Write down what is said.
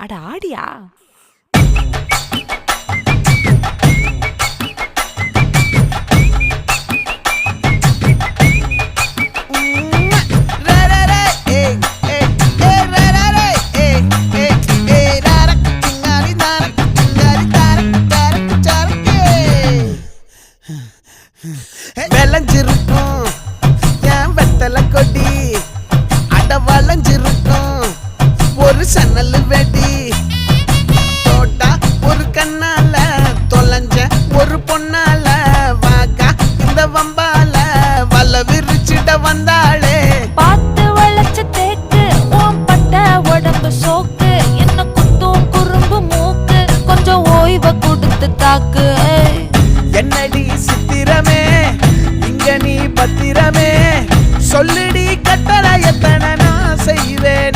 அட ஆடியா? விளைஞ்சிருக்கும் என் வெத்தலை கொடி, அட வளைஞ்சிருக்கும் ஒரு சன்னல் வெடி. தோட்டா ஒரு கண்ணால தொலைஞ்ச ஒரு பொண்ணால வாக்கா இந்த வம்பால வல விரிச்சிட வந்தாளே. பார்த்து வளைச்ச தேக்கு ஓம் பட்ட உடம்பு சோக்கு, என்ன குத்தும் குறும்பு மூக்கு, கொஞ்சம் ஓய்வை கொடுத்து தாக்கு. என்னடி சித்திரமே இங்க நீ பத்திரமே, சொல்லுடி கட்டளை எத்தனை நான் செய்வேன்.